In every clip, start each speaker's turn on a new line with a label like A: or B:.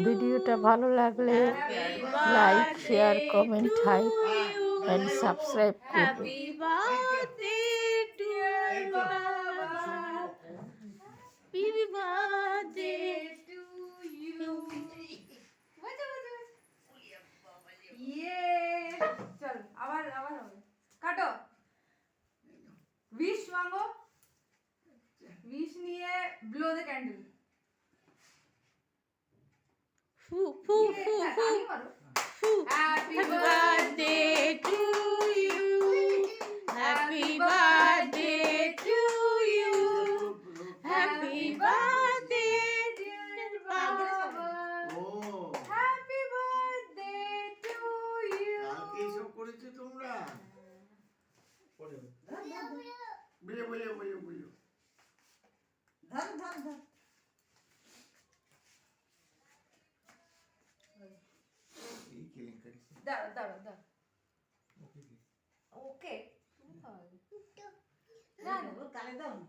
A: ভিডিওটা ভালো লাগলে like share comment hype and subscribe করবে।
B: Happy birthday to happy birthday to you. ইয়ে চল আবার আবার হবে। কাটো উইশ মাঙ্গো। উইশ নিয়ে ব্লো দ্য ক্যান্ডেল।
A: ফু ফু ফু ফু ফু।
B: Happy birthday to you. Happy birthday to you. Happy birthday dear বাবা। Happy birthday to you.
C: কালকে এসব করেছো তোমরা? বলে বলে বলে বলে
D: ধর ধর ধর।
C: এই কেলেঙ্কারি।
B: দাঁড়া দাঁড়া দাঁড়া। ওকে তুমি খাওয়াবে না না
D: ও কালে দাও না।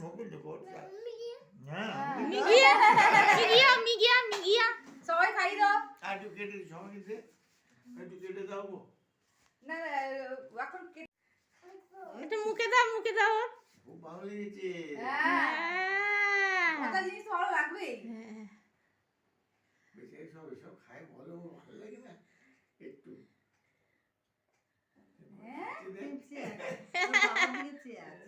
C: ওকে দেখো।
A: মিগিয়া মিগিয়া মিগিয়া মিগিয়া।
B: সবাই খাই দাও।
C: আর একটু কেটে সবাই দিতে একটু কেটে দাও গো।
B: না না এখন
A: এটা মুখে দাও মুখে দাও।
C: খুব ভালো লেগেছে।
B: হ্যাঁ ওটা জিনিস তো ভালো লাগবেই।
C: বেশি সব এসব খায় বলো ভালো লাগে না একটু।
D: বাবার দিকে চেয়ে আছে।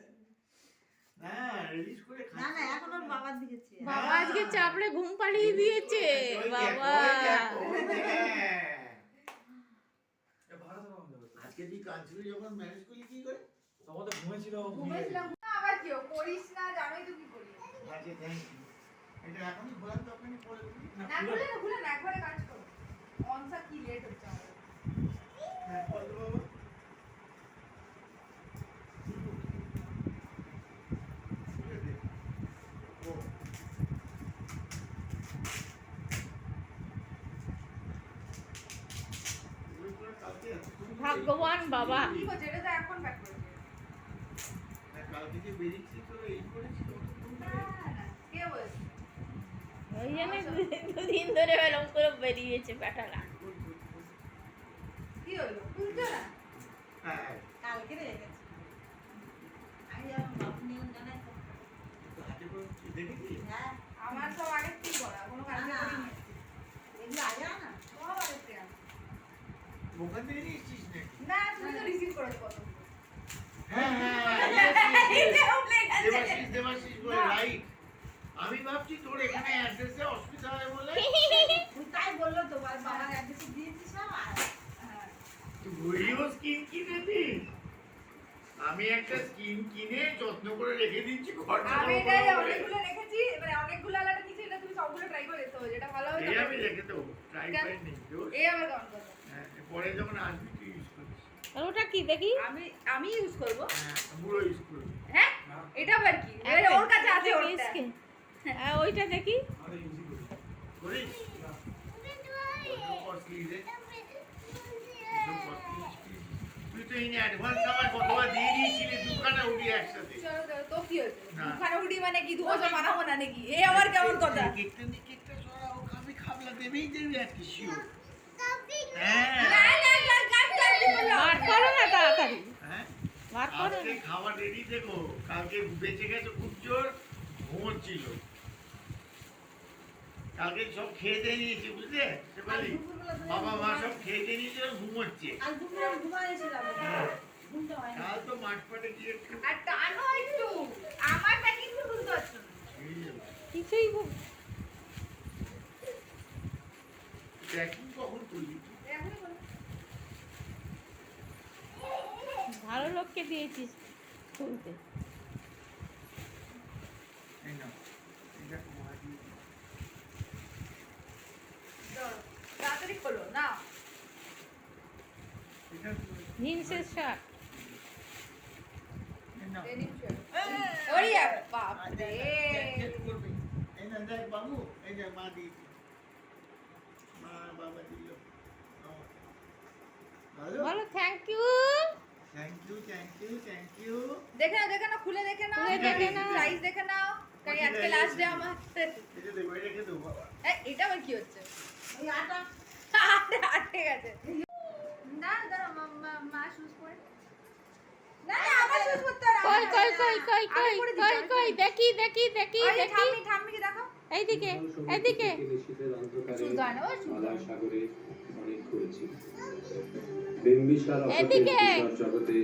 C: না রিলিজ করে
D: না না এখন ওর বাবার দিকে চেয়ে আছে।
A: বাবা আজকে চাপড়ে ঘুম পাড়িয়ে দিয়েছে বাবা।
C: আজকে তুই কাঁদছিলি যখন ম্যানেজ করলি কি করে?
E: তোমাদের ঘুমেছিল
B: ঘুমেছিলাম না আবার কি করিস না জানোই তো কি করি।
C: আচ্ছা থ্যাংক ইউ। এটা এখনই খোলার দরকার নেই পরে খুলি।
B: না খুলে না একবারে কাজ করো। অনসা কি লেট হচ্ছে আমাদের।
C: হ্যাঁ বলো বাবা। খুলে দে। ও এগুলো পুরো কালকে তুমি
A: ভাগ্যবান বাবা।
B: কি করছে এটা তো এখন প্যাক করেছে।
C: কালকে যে বেরিয়েছি তো এই করেছিল
B: না না কে বলছে?
A: ওই জন্য দুদিন ধরে এরকম করে বেরিয়েছে বেটারা।
B: কি হলো খুলছো না?
C: হ্যাঁ
D: কালকে রে গেছে। আমি যখন বাবু নিয়ম জানাই তো।
C: তো হাতে করে দেখেছি।
D: হ্যাঁ
B: আমার সব আগে কি করা কোনো কাজ
D: না, না।
B: করিনি।
D: এগুলো আগে না।
B: সব আগে থেকে আনা।
C: ওখান থেকে নিয়েছিস নাকি?
B: না তুমি তো রিসিভ করেছো কত।
C: হ্যাঁ দেবাশিস বলে রাইট। আমি ভাবছি তোর এখানে অ্যাড্রেসে অসুবিধা হয় বলে
D: তুই তাই বললো তো বাবার অ্যাড্রেস দিয়েছিস সব আর
C: তুই ঘুরিও স্কিন কিনে দিস। আমি একটা স্কিন কিনে যত্ন করে রেখে দিচ্ছি খরচা
B: আমি এটাই অনেকগুলো রেখেছি এবারে অনেকগুলো আলাদা কিছু এটা তুমি সবগুলো ট্রাই করে দেখতে হবে যেটা ভালো হবে
C: এই আমি রেখে দেবো ট্রাই
B: কেন?
C: করে নেই
B: এই আবার কেমন কথা
C: হ্যাঁ পরে যখন আসবি তুই ইউজ করিস।
A: আর ওটা কি দেখি?
B: আমি ইউজ করব
C: হ্যাঁ পুরো ইউজ করবি।
B: হ্যাঁ এটা আবার কি এবারে ওর কাছে আছে ওরটা
A: ওইটা দেখি।
E: আমাদের ইউজই করি
C: করিস কস্টলি রে তুই তো ইন অ্যাডভান্স আমার কতবার দিয়ে দিয়েছিলি দুখানা উঠি একসাথে।
B: চলো চলো তো কি হয়েছে
C: না।
B: দুখানা উড়ি মানে কি 2 বছর বানাবো না নাকি এই আবার কেমন কথা
C: কেকটা সরাও খাবি খাবলা দেবেই দেবে আর কি শিওর। হ্যাঁ
B: না না না কাট বললো
A: বার করো না তাড়াতাড়ি।
C: হ্যাঁ
A: বার করো
C: আজকে
A: না।
C: খাবার রেডি দেখো কালকে বেঁচে গেছে খুব জোর ঘুমোচ্ছিল কালকে সব খেয়ে দিয়ে নিয়েছি বুঝলে সেবালি বাবা মা সব খেয়ে দিয়ে নিয়েছিল ঘুমোচ্ছে।
D: আজ দুপুরে আমি ঘুমাইছিলাম ঘুমটা হয় না।
C: কাল তো মাঠ পাটে গিয়ে একটু
B: আর টানো একটু আমার প্যাকিং তো বুঝতে পারছো না
C: খেয়ে যাবো।
A: কিছুই
C: প্যাকিং কখন করলি তুই?
B: এখনই বলো
A: ভালো লোককে দিয়েছিস খুলতে।
C: এই নাও, এটা তোমার দিয়ে দিই।
B: চলো তাড়াতাড়ি খোলো না
C: এটা তোমার-
A: জিন্সের শার্ট।
C: এই নাও।
B: ডেনিম শার্ট ওরে বাপ রে
C: চেক করবি। এই না দেখ বাবু এই যে মা দিয়েছি মা বাবা দিল ভালো
A: বলো থ্যাংক ইউ।
C: থ্যাংক ইউ
B: দেখে না খুলে দেখে নাও
A: খুলে দেখে নাও।
B: প্রাইস দেখে নাও কারণ আজকে লাস্ট ডে আমার
C: এটা দেবো এটা রেখে দেবো বাবা
B: এই এটা আবার কি হচ্ছে?
D: ওই আটা
B: আটকে গেছে। দাঁড়া মা শুজ পরে। না আমার শুজ পরতে হবে।
A: কই দেখি
B: ঠাম্মিকে দেখো।
A: এইদিকে
B: শুজ দাও না, শুজ দাও।
F: সাগরে অনেক ঘুরেছি বিম্বিসার
A: এদিকে।
F: জগতে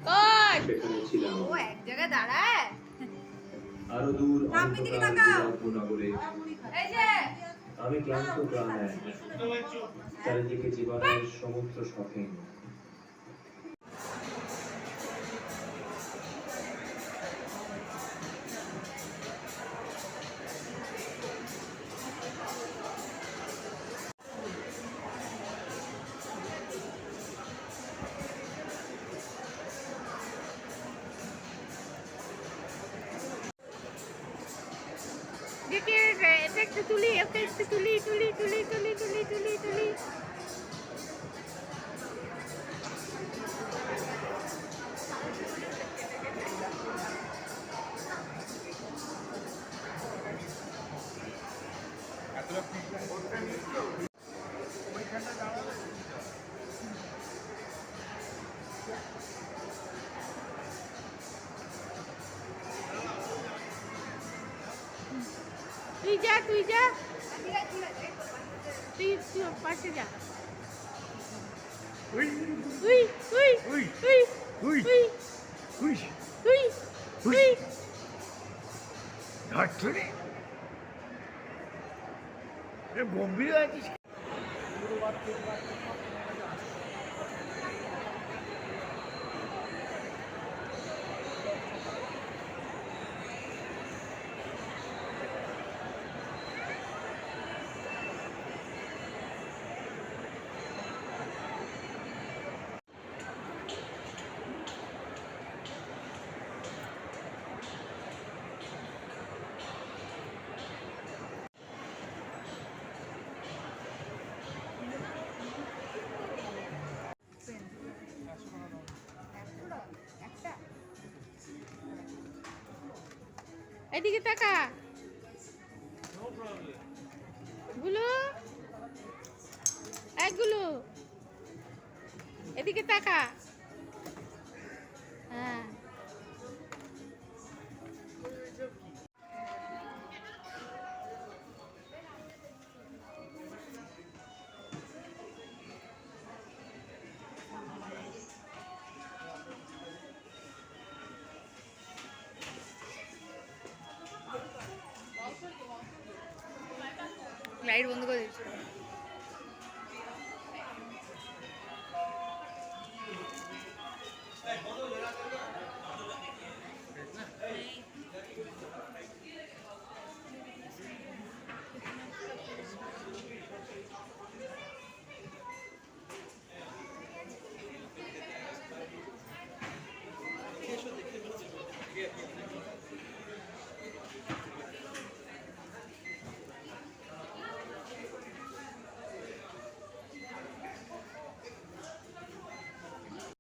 A: কই
F: সেখানে ছিলাম
B: ও এক জায়গায় দাঁড়ায়।
F: আরো দূর
B: সামনের দিকে
F: অন্ধকার
B: তাকাও।
F: নগরে
B: এই যে
F: আমি ক্লান্ত প্রাণে চারিদিকে জীবনের সমুদ্র সকেন
A: দেখি এটা একটু তুলি ওকে একটু তুলি তুই যা তুই পাশে যা
C: উই
A: তুই
C: উই
A: তুই
C: উই
A: তুই
C: উই
A: তুই তুই
C: ধরছো রে গম্ভীর আছিস
A: এদিকে তাকা গুলো একগুলো এদিকে তাকা হ্যাঁ
B: লাইট বন্ধ করে দিচ্ছি।